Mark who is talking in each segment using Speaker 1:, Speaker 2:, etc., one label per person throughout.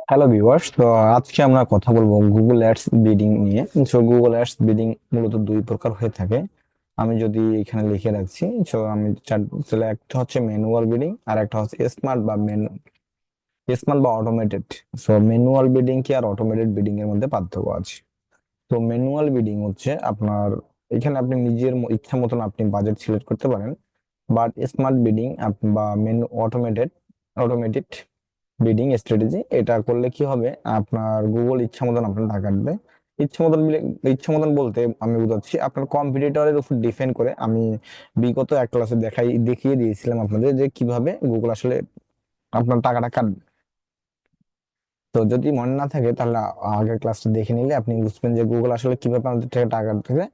Speaker 1: Hello viewers, তো আজকে আমরা কথা বলবো গুগল অ্যাডস বিডিং নিয়ে। সো গুগল অ্যাডস বিডিং মূলত দুই প্রকার হয়ে থাকে। আমি যদি এখানে লিখে রাখছি, সো আমি তাহলে একটা হচ্ছে ম্যানুয়াল বিডিং আর একটা হচ্ছে স্মার্ট বা অটোমেটেড। সো ম্যানুয়াল বিডিং কি আর অটোমেটেড বিডিং এর মধ্যে পার্থক্য আছে। তো ম্যানুয়াল বিডিং হচ্ছে আপনার এখানে আপনি নিজের ইচ্ছা মতন আপনি বাজেট সিলেক্ট করতে পারেন। বাট স্মার্ট বিডিং বা অটোমেটেড বিডিং স্ট্র্যাটেজি, এটা করলে কি হবে, আপনার গুগল ইচ্ছা মতন আপনার টাকা কাটবে। ইচ্ছা মতন ইচ্ছা মতন বলতে আমি বুঝাচ্ছি আপনার কম্পিটিটরের উপর ডিপেন্ড করে। আমি বিগত এক ক্লাসে দেখিয়ে দিয়েছিলাম আপনাদের যে কিভাবে গুগল আসলে আপনার টাকাটা কাটবে। তো যদি মনে না থাকে তাহলে আগের ক্লাসটা দেখে নিলে আপনি বুঝবেন যে গুগল আসলে কিভাবে আমাদের থেকে টাকা কাটতেছে।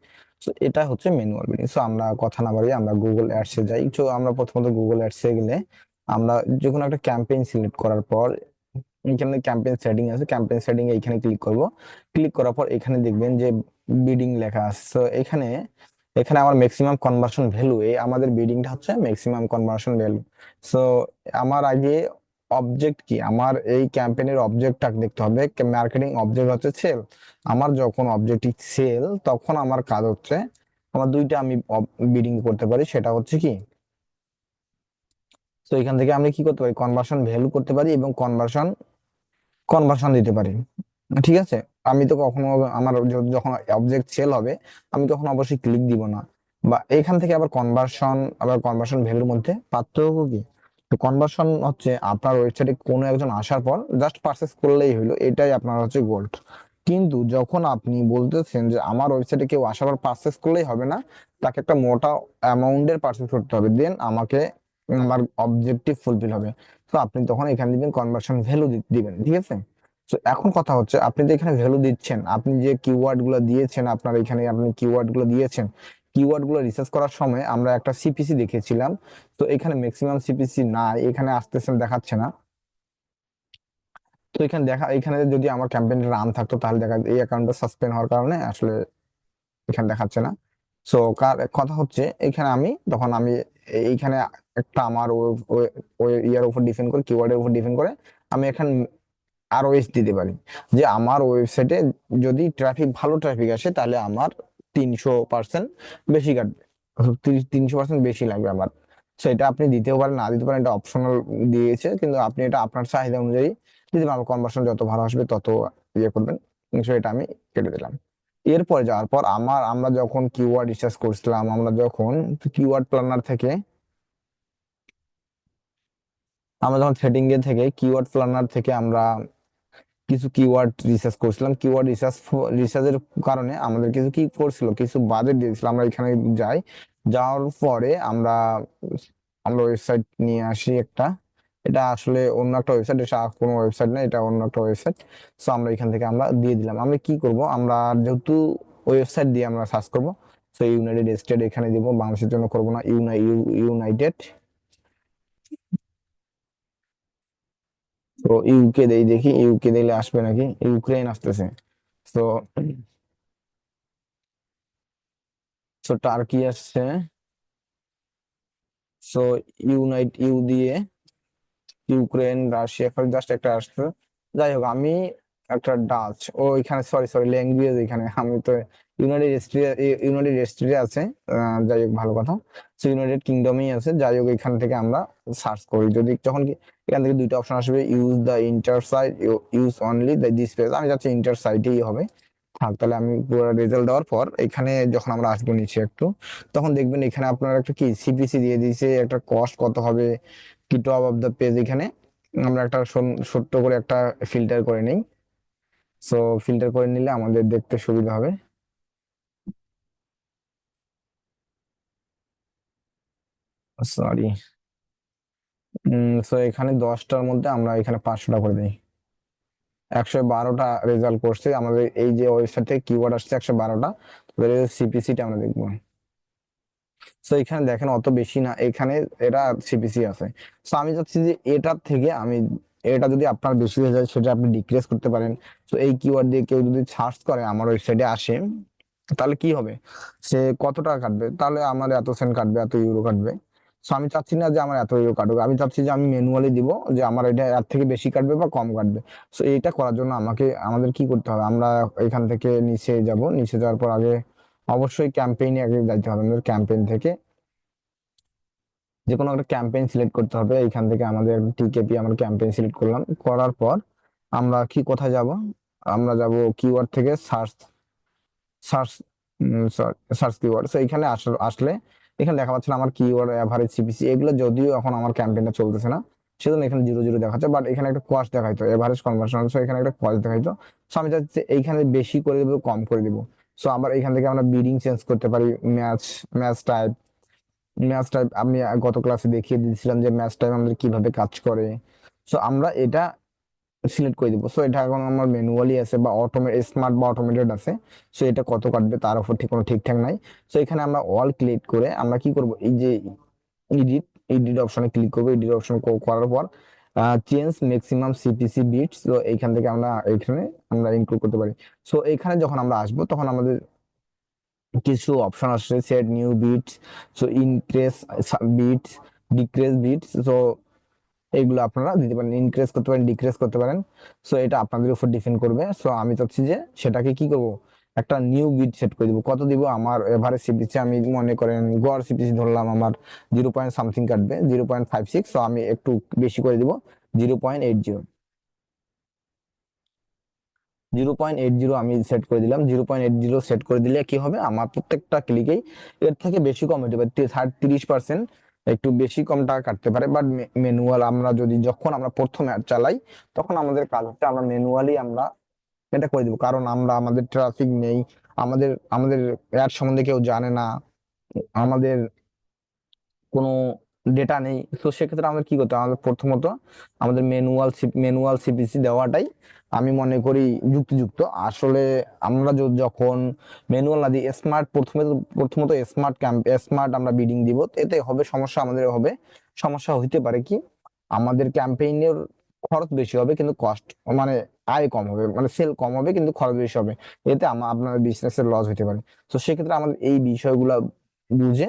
Speaker 1: তো এটা হচ্ছে ম্যানুয়াল বিডিং। সো আমরা কথা না বাড়িয়ে আমরা গুগল অ্যাডসে যাই। তো আমরা প্রথমত গুগল অ্যাডসে গেলে আমরা যে কোনো একটা ক্যাম্পেইন সিলেক্ট করার পর এখানে ক্যাম্পেইন সেটিং আছে, ক্যাম্পেইন সেটিং এ এখানে ক্লিক করব। ক্লিক করার পর এখানে দেখবেন যে বিডিং লেখা আছে। তো এখানে এখানে আমার ম্যাক্সিমাম কনভার্সন ভ্যালু, এই আমাদের বিডিংটা হচ্ছে ম্যাক্সিমাম কনভার্সন ভ্যালু। সো আমার আগে অবজেক্ট কি, আমার এই ক্যাম্পেইনের অবজেক্টটা দেখতে হবে। মার্কেটিং অবজেক্ট হচ্ছে সেল। আমার যখন অবজেক্টিভ সেল, তখন আমার কাজ হচ্ছে আমার দুইটা আমি বিডিং করতে পারি। সেটা হচ্ছে কি, তো এখান থেকে আমি কি করতে পারি, কনভার্সন ভ্যালু করতে পারি এবং কনভার্সন কনভার্সন দিতে পারি। ঠিক আছে। আমি তো কখনো আমার যখন অবজেক্ট সেল হবে, আমি তখন অবশ্যই ক্লিক দিব না। বা এখান থেকে আবার কনভার্সন ভ্যালুর মধ্যে পার্থক্য কি, তো কনভার্সন হচ্ছে আপনার ওয়েবসাইটে কোনো একজন আসার পর জাস্ট পারচেস করলেই হলো, এটাই আপনার হচ্ছে গোল্ড। কিন্তু যখন আপনি বলতেছেন যে আমার ওয়েবসাইটে কেউ আসার পর পারচেস করলেই হবে না, তাকে একটা মোটা অ্যামাউন্টের পারচেস করতে হবে, দেন আমাকে আমার অবজেক্টিভ ফুলফিল হবে। তো আপনি তখন এখানে দিবেন কনভার্সন ভ্যালু দিবেন। ঠিক আছে। তো এখন কথা হচ্ছে আপনি যে এখানে ভ্যালু দিচ্ছেন, আপনি যে কিওয়ার্ড গুলো দিয়েছেন, আপনার এখানে আপনি কিওয়ার্ড গুলো দিয়েছেন, কিওয়ার্ড গুলো রিসার্চ করার সময় আমরা একটা সিপিসি দেখেছিলাম। তো এখানে ম্যাক্সিমাম সিপিসি না, এখানে আসতেছেন দেখাচ্ছে না। তো এখানে যদি আমার ক্যাম্পেইন রান থাকতো তাহলে দেখা এই অ্যাকাউন্টটা সাসপেন্ড হওয়ার কারণে আসলে এখানে দেখাচ্ছে না। সো কথা হচ্ছে এখানে তখন আমি এইখানে একটা আমার ইয়ার উপর ডিপেন্ড করে, কিওয়ার্ডের উপর ডিপেন্ড করে আমি এখানে আরওএস দিতে পারি যে আমার ওয়েবসাইটে যদি ভালো ট্রাফিক আসে তাহলে আমার 300% বেশি কাটবে, 300% বেশি লাগবে আমার। সেটা আপনি দিতেও পারেন, না দিতে পারেন, এটা অপশনাল দিয়েছে, কিন্তু আপনি এটা আপনার চাহিদা অনুযায়ী দিতে পারবেন। কনভার্সন যত ভালো আসবে তত ইয়ে করবেন। So এটা আমি কেটে দিলাম। এরপরে যাওয়ার পর আমরা যখন কিওয়ার্ড রিসার্চ করছিলাম, আমরা যখন সেটিং এ থেকে কিওয়ার্ড প্ল্যানার থেকে আমরা কিছু কিওয়ার্ড রিসার্চ করছিলাম। রিসার্চের কারণে আমাদের কিছু কি করছিল, কিছু বাজেট দিয়েছিল। আমরা এখানে যাওয়ার পরে আমরা ওয়েবসাইট নিয়ে আসি একটা। এটা আসলে অন্য একটা ওয়েবসাইট, এটা কোনো ওয়েবসাইট না, এটা অন্য একটা ওয়েবসাইট। সো আমরা এখান থেকে আমরা দিয়ে দিলাম। আমরা কি করব, আমরা যেহেতু ওয়েবসাইট দিয়ে আমরা সার্চ করব, সো ইউনাইটেড স্টেট এখানে দিব, বাংলাদেশের জন্য করব না, ইউনাইটেড। তো ইউকে দেই, দেখি ইউকে দিলে আসবে নাকি। ইউক্রেন আসতেছে। তো টার্কি আসছে। সো ইউ দিয়ে ইউক্রেন, রাশিয়া জাস্ট একটা আসছে। যাই হোক, আমি একটা ডাচ ও এখানে, সরি সরি, ল্যাঙ্গুয়েজ এখানে আমি তো ইউনাইটেড স্টেটে আছে। যাই হোক, ভালো কথা। সো ইউনাইটেড কিংডমই আছে। যাই হোক, এখান থেকে আমরা সার্চ করি, যদি যখন কি এখান থেকে দুইটা অপশন আসবে, use the inter site, use only the this page. আমি যাচ্ছি ইন্টার সাইটেই হবে। থাক, তাহলে আমি পুরো রেজাল্ট দেওয়ার পর এখানে যখন আমরা আসবো নিচে একটু, তখন দেখবেন এখানে আপনার একটা কি সিপিসি দিয়ে দিয়েছে, একটা কস্ট কত হবে, কি টপ অফ দ্য পেজ। এখানে আমরা একটা ছোট্ট করে একটা ফিল্টার করে নিই। সো ফিল্টার করে নিলে আমাদের দেখতে সুবিধা হবে। সরি। সো এখানে 10টার মধ্যে আমরা এখানে 500টা করে দিই। 112টা রেজাল্ট করছে আমাদের, এই যে ওয়েবসাইট থেকে কিওয়ার্ড আসছে 112টা। সিপিসিটা আমরা দেখবো। তো এখানে দেখেন অত বেশি না, এখানে এটা সিপিসি আছে। তো আমি চাচ্ছি যে এটার থেকে আমি, এটা যদি আপনার বেশি হয়ে যায় সেটা আপনি ডিক্রিজ করতে পারেন। তো এই কিওয়ার্ড দিয়ে কেউ যদি সার্চ করে আমার ওয়েবসাইটে আসে, তাহলে কি হবে, সে কত টাকা কাটবে, তাহলে আমার এত সেন্ট কাটবে, এত ইউরো কাটবে। সো আমি চাচ্ছি না যে আমার এত কাটুক, আমি চাচ্ছি যে আমি ম্যানুয়ালি দিব, যে আমার এটা এর থেকে বেশি কাটবে বা কম কাটবে। সো এইটা করার জন্য আমাদের কি করতে হবে, আমরা এখান থেকে নিচে যাব, নিচে যাওয়ার পর আগে অবশ্যই ক্যাম্পেইনে আগে যাইতে হবে। আমাদের ক্যাম্পেইন থেকে যে কোনো একটা ক্যাম্পেইন সিলেক্ট করতে হবে। এখান থেকে আমাদের টিকেপি আমরা ক্যাম্পেইন সিলেক্ট করলাম, করার পর আমরা কি কোথায় যাব, আমরা যাব কিওয়ার্ড থেকে search, search search keyword. So এখানে আসলে এখানে দেখা পাচ্ছে না আমার কিওয়ার্ড এভারেজ সিপিসি, এগুলো যদিও এখন আমার ক্যাম্পেইনটা চলতেছে না, সেজন্য এখানে 0 0 দেখাচ্ছে, বাট এখানে একটা কস্ট দেখাইতো, এভারেজ কনভার্সন, সো এখানে একটা কস্ট দেখাইতো। সো আমি চাচ্ছি এইখানে বেশি করে দেবো, কম করে দিব। সো আবার এখান থেকে আমরা বিডিং চেঞ্জ করতে পারি, match match type match type আমি গত ক্লাসে দেখিয়ে দিয়েছিলাম যে ম্যাচ টাইপ আমাদের কিভাবে কাজ করে। সো আমরা এটা সিলেক্ট করে দিব। সো এটা এখন আমার ম্যানুয়ালি আছে বা স্মার্ট বা অটোমেটেড আছে। সো এটা কত কাটবে তার উপর ঠিক কোনো ঠিকঠাক নাই। সো এখানে আমরা অল ক্লিক করে আমরা কি করব, এই যে এডিট এডিট অপশনে ক্লিক করবো। এডিট অপশন করার পর চেঞ্জ ম্যাক্সিমাম সিপিসি বিটস, তো এইখান থেকে আমরা এখানে আমরা ইনক্লুড করতে পারি। সো এখানে যখন আমরা আসবো তখন আমাদের কিছু অপশন আসছে, set new bids, so increase bids, decrease bids. সো এগুলো আপনারা দিতে পারেন, ইনক্রিজ করতে পারেন, ডিক্রিজ করতে পারেন। সো এটা আপনাদের উপর ডিপেন্ড করবে। সো আমি চাচ্ছি যে সেটাকে কি করব, একটা নিউ বিট সেট করে দিব। কত দিব, আমার এভারেজ সিপিসি আমি মনে করেন গড় সিপিসি ধরলাম আমার 0 পয়েন্ট সামথিং কাটবে, 0.56। সো আমি একটু বেশি করে দিব, 0.80। 0.80 আমি সেট করে দিলাম। 0.80 সেট করে দিলে কি হবে, আমার প্রত্যেকটা ক্লিকেই এর থেকে বেশি কম হতে পারে, 30% একটু বেশি কম টাকা কাটতে পারে। বাট ম্যানুয়াল আমরা যদি যখন আমরা প্রথম অ্যাড চালাই, তখন আমাদের কাজ হচ্ছে আমরা ম্যানুয়ালি আমরা এটা করে দিব, কারণ আমাদের ট্রাফিক নেই, আমাদের আমাদের অ্যাড সম্বন্ধে কেউ জানে না, আমাদের কোনো ডেটা নেই। তো সেক্ষেত্রে আমাদের কি করতে হবে, আমাদের প্রথমত আমাদের ম্যানুয়াল সিপিসি দেওয়াটাই আমি মনে করি যুক্তিযুক্ত। আসলে আমরা যখন ম্যানুয়াল না দিই, প্রথমত স্মার্ট আমরা বিডিং দিব, এতে হবে সমস্যা, আমাদের হবে সমস্যা হইতে পারে কি, আমাদের ক্যাম্পেইনের খরচ বেশি হবে কিন্তু কস্ট মানে আয় কম হবে, মানে সেল কম হবে কিন্তু খরচ বেশি হবে, এতে আপনার বিজনেসের লস হতে পারে। তো সেক্ষেত্রে আমাদের এই বিষয়গুলো বুঝে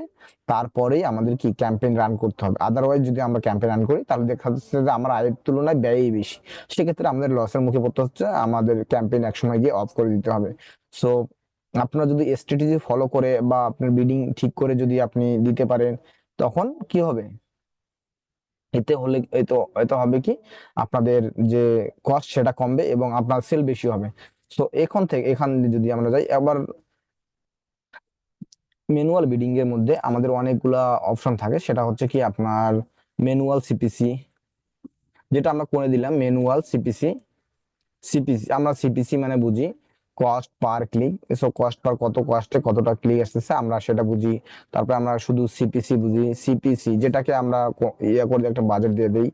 Speaker 1: তারপরেই আমাদের কি ক্যাম্পেইন রান করতে হবে। আদারওয়াইজ যদি আমরা ক্যাম্পেইন রান করি তাহলে দেখা যাচ্ছে যে আমার আয়ের তুলনায় ব্যয়ই বেশি, সেক্ষেত্রে আমাদের লসের মুখে পড়তে হচ্ছে, আমাদের ক্যাম্পেইন একসময় গিয়ে অফ করে দিতে হবে। সো আপনারা যদি স্ট্র্যাটেজি ফলো করে বা আপনার বিডিং ঠিক করে যদি আপনি দিতে পারেন, তখন কি হবে, এতে হলে এতে হবে কি, আপনাদের যে কস্ট সেটা কমবে এবং আপনার সেল বেশি হবে। সো এখান যদি আমরা যাই আবার, ম্যানুয়াল বিডিং এর মধ্যে আমাদের অনেকগুলা অপশন থাকে, সেটা হচ্ছে কি আপনার ম্যানুয়াল সিপিসি, যেটা আমরা করে দিলাম ম্যানুয়াল সিপিসি। আমরা সিপিসি মানে বুঝি কস্ট পার ক্লিক, এসব কস্ট পার কত কস্টে কতটা ক্লিক আসতেছে আমরা সেটা বুঝি। তারপরে আমরা শুধু সিপিসি বুঝি, সিপিসি যেটাকে আমরা ইয়ে করে একটা বাজেট দিয়ে দিই,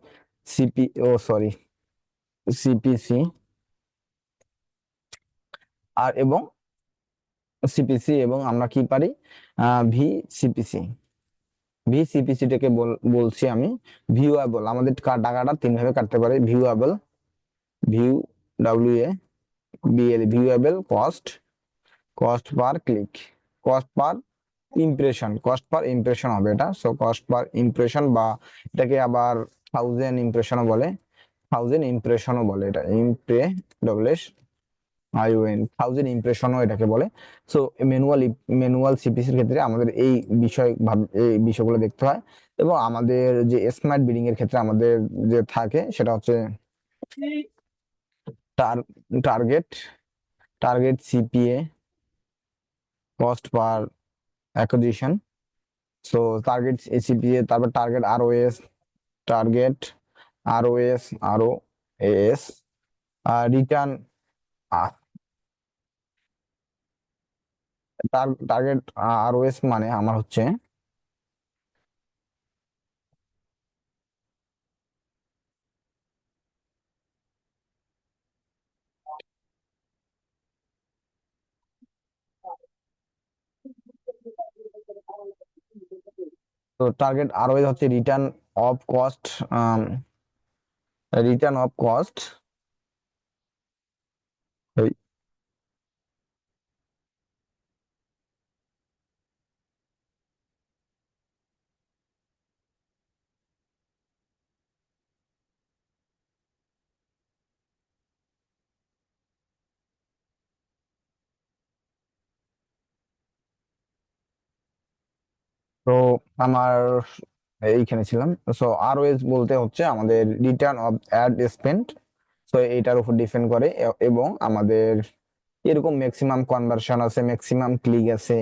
Speaker 1: সরি, সিপিসি। আর এবং সিপিসি এবং আমরা কি পারি, ভি সিপিসি। ভি সিপিসিটাকে বলছি আমি ভিউয়াবল, আমাদের টাকাটা 3 ভাবে কাটতে পারে, viewable, view, W A BL, viewable, cost, cost per click, cost per impression, cost per impression হবে এটা। সো কস্ট পার ইমপ্রেশন, বা এটাকে আবার 1000 ইমপ্রেশনও বলে, 1000 ইমপ্রেশনও বলে, এটা ION, 1000 ইমপ্রেশনও এটাকে বলে। সো ম্যানুয়াল সিপিসির ক্ষেত্রে আমাদের এই বিষয়গুলো দেখতে হয়। এবং আমাদের যে স্মার্ট বিডিং এর ক্ষেত্রে আমাদের যে থাকে সেটা হচ্ছে target, CPA, cost per acquisition. So target CPA, তারপর target ROS, target ROS, return, target ROS মানে আমার হচ্ছে, তো টার্গেট আরওএস হচ্ছে of cost return of cost তো আমার এইখানে ছিলাম। সো আরওএস বলতে হচ্ছে আমাদের রিটার্ন অফ অ্যাড স্পেন্ড। তো এইটার উপর ডিপেন্ড করে এবং আমাদের এরকম ম্যাক্সিমাম কনভার্সন আছে, ম্যাক্সিমাম ক্লিক আছে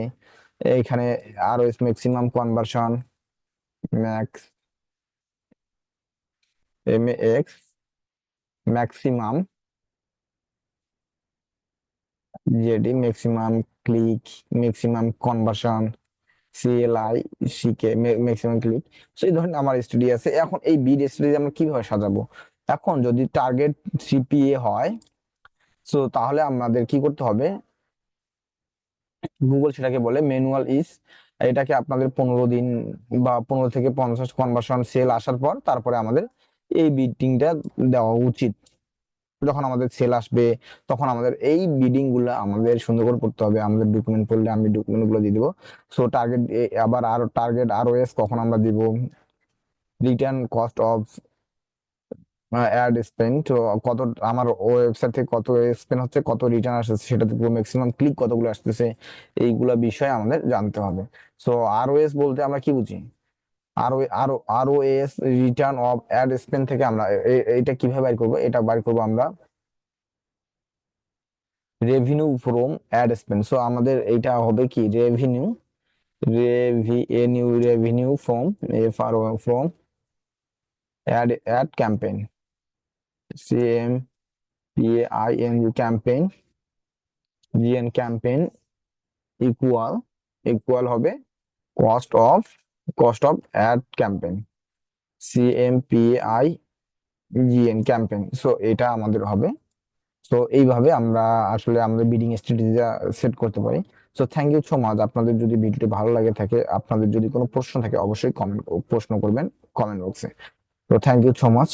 Speaker 1: এইখানে। ROS maximum conversion, max, x, maximum, JD maximum click, maximum conversion, CLI, CK maximum click. সেই ধরনের আমার স্টাডি আছে। এখন এই বিড স্টাডি আমরা কিভাবে সাজাবো? এখন যদি টার্গেট সিপিএ হয়, তো তাহলে আমাদের কি করতে হবে? গুগল সেটাকে বলে ম্যানুয়াল ইস। এটাকে আপনাদের 15 দিন বা 15 থেকে 50 কনভার্সন সেল আসার পর তারপরে আমাদের এই বিডিংটা দেওয়া উচিত। যখন আমাদের সেল আসবে তখন আমাদের এই বিডিং গুলো আমাদের সুন্দর করে পড়তে হবে। আমাদের ডকুমেন্ট পড়লে আমি ডকুমেন্ট গুলো দিয়ে দিব। সো টার্গেট, আবার আরো টার্গেট আরওএস কখন আমরা দিব, return cost of ad spend, তো কত আমার ওয়েবসাইট থেকে কত স্পেন্ড হচ্ছে, কত রিটার্ন আসছে, সেটাতে পুরো ম্যাক্সিমাম ক্লিক কতগুলো আসতেছে, এইগুলা বিষয় আমাদের জানতে হবে। সো আরওএস বলতে আমরা কি বুঝি? ROS return of ad spend থেকে আমরা এটা কিভাবে বাইর করবো? এটা বাইর করবো আমরা revenue from ad spend. So আমাদের এইটা হবে কি revenue, revenue from, from ad campaign, CAMPAIN campaign, campaign equal, হবে cost of ad campaign, CAMPAIN so এটা আমাদের হবে। তো এইভাবে আমরা আসলে আমাদের বিডিং স্ট্র্যাটেজিটা সেট করতে পারি। So thank you so much. আপনাদের যদি ভিডিওটি ভালো লাগে থাকে, আপনাদের যদি কোনো প্রশ্ন থাকে অবশ্যই প্রশ্ন করবেন কমেন্ট বক্সে। তো থ্যাংক ইউ সো মাচ।